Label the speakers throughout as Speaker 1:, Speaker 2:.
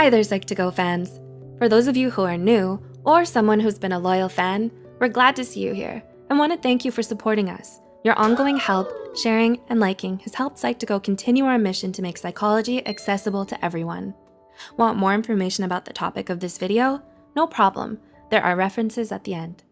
Speaker 1: Hi there, Psych2Go fans. For those of you who are new, or someone who's been a loyal fan, we're glad to see you here and want to thank you for supporting us. Your ongoing help, sharing, and liking has helped Psych2Go continue our mission to make psychology accessible to everyone. Want more information about the topic of this video? No problem, there are references at the end.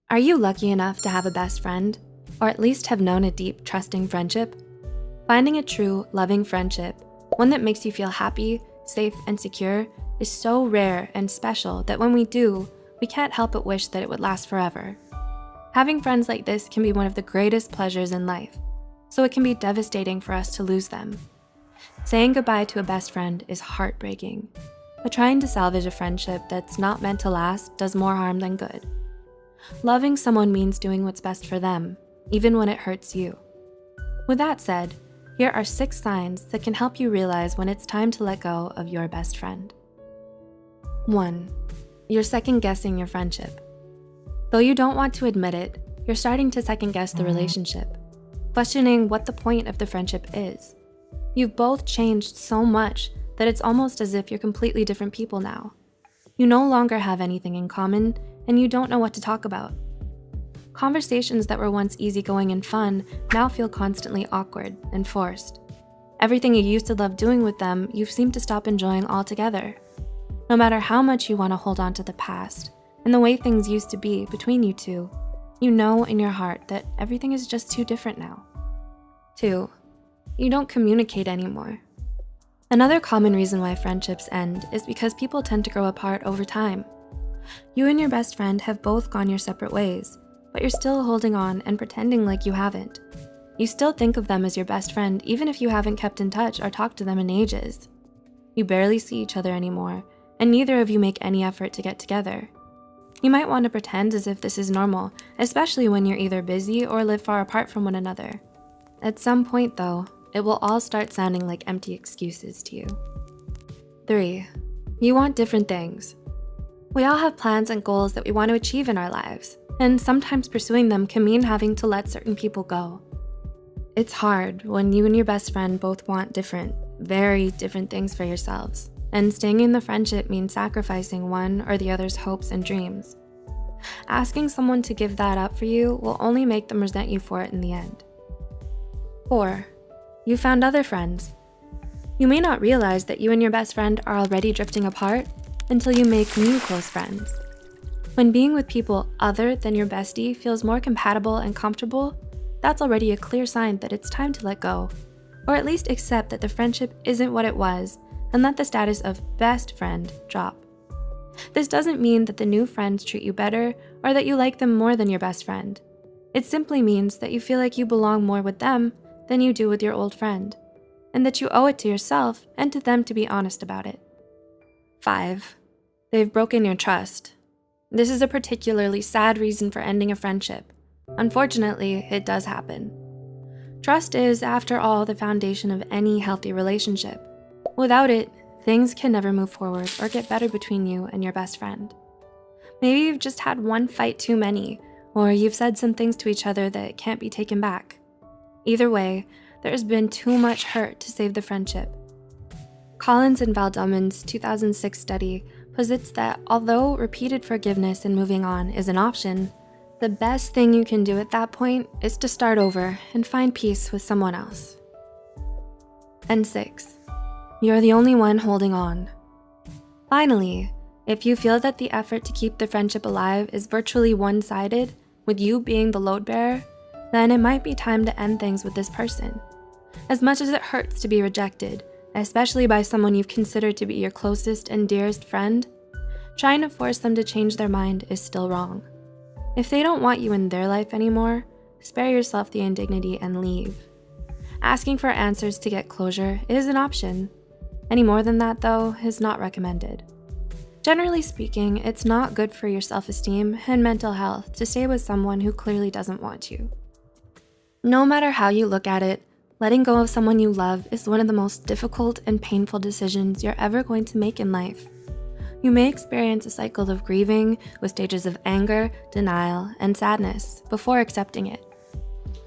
Speaker 1: Are you lucky enough to have a best friend, or at least have known a deep, trusting friendship? Finding a true, loving friendship, one that makes you feel happy, safe, and secure, is so rare and special that when we do, we can't help but wish that it would last forever. Having friends like this can be one of the greatest pleasures in life, so it can be devastating for us to lose them. Saying goodbye to a best friend is heartbreaking, but trying to salvage a friendship that's not meant to last does more harm than good. Loving someone means doing what's best for them, even when it hurts you. With that said, here are 6 signs that can help you realize when it's time to let go of your best friend. 1. You're second-guessing your friendship. Though you don't want to admit it, you're starting to second-guess the relationship, questioning what the point of the friendship is. You've both changed so much that it's almost as if you're completely different people now. You no longer have anything in common, and you don't know what to talk about. Conversations that were once easygoing and fun now feel constantly awkward and forced. Everything you used to love doing with them, you've seemed to stop enjoying altogether. No matter how much you want to hold on to the past and the way things used to be between you two, you know in your heart that everything is just too different now. 2. You don't communicate anymore. Another common reason why friendships end is because people tend to grow apart over time. You and your best friend have both gone your separate ways, but you're still holding on and pretending like you haven't. You still think of them as your best friend even if you haven't kept in touch or talked to them in ages. You barely see each other anymore, and neither of you make any effort to get together. You might want to pretend as if this is normal, especially when you're either busy or live far apart from one another. At some point though, it will all start sounding like empty excuses to you. 3. You want different things. We all have plans and goals that we want to achieve in our lives, and sometimes pursuing them can mean having to let certain people go. It's hard when you and your best friend both want different, very different things for yourselves, and staying in the friendship means sacrificing one or the other's hopes and dreams. Asking someone to give that up for you will only make them resent you for it in the end. 4. You found other friends. You may not realize that you and your best friend are already drifting apart until you make new close friends. When being with people other than your bestie feels more compatible and comfortable, that's already a clear sign that it's time to let go, or at least accept that the friendship isn't what it was and let the status of best friend drop. This doesn't mean that the new friends treat you better or that you like them more than your best friend. It simply means that you feel like you belong more with them than you do with your old friend, and that you owe it to yourself and to them to be honest about it. 5. They've broken your trust. This is a particularly sad reason for ending a friendship. Unfortunately, it does happen. Trust is, after all, the foundation of any healthy relationship. Without it, things can never move forward or get better between you and your best friend. Maybe you've just had one fight too many, or you've said some things to each other that can't be taken back. Either way, there's been too much hurt to save the friendship. Collins and Valdomen's 2006 study posits that although repeated forgiveness and moving on is an option, the best thing you can do at that point is to start over and find peace with someone else. And 6, you're the only one holding on. Finally, if you feel that the effort to keep the friendship alive is virtually one-sided, with you being the load bearer, then it might be time to end things with this person. As much as it hurts to be rejected, especially by someone you've considered to be your closest and dearest friend, trying to force them to change their mind is still wrong. If they don't want you in their life anymore, spare yourself the indignity and leave. Asking for answers to get closure is an option. Any more than that, though, is not recommended. Generally speaking, it's not good for your self-esteem and mental health to stay with someone who clearly doesn't want you. No matter how you look at it, Letting go of someone you love is one of the most difficult and painful decisions you're ever going to make in life. You may experience a cycle of grieving with stages of anger, denial, and sadness before accepting it.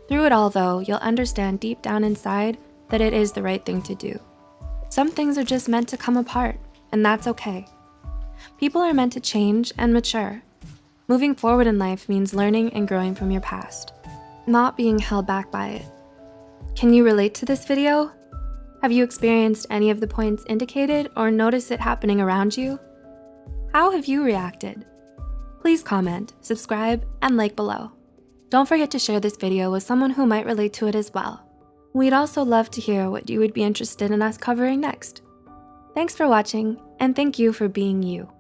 Speaker 1: Through it all though, you'll understand deep down inside that it is the right thing to do. Some things are just meant to come apart, and that's okay. People are meant to change and mature. Moving forward in life means learning and growing from your past, not being held back by it. Can you relate to this video? Have you experienced any of the points indicated or noticed it happening around you? How have you reacted? Please comment, subscribe, and like below. Don't forget to share this video with someone who might relate to it as well. We'd also love to hear what you would be interested in us covering next. Thanks for watching, and thank you for being you.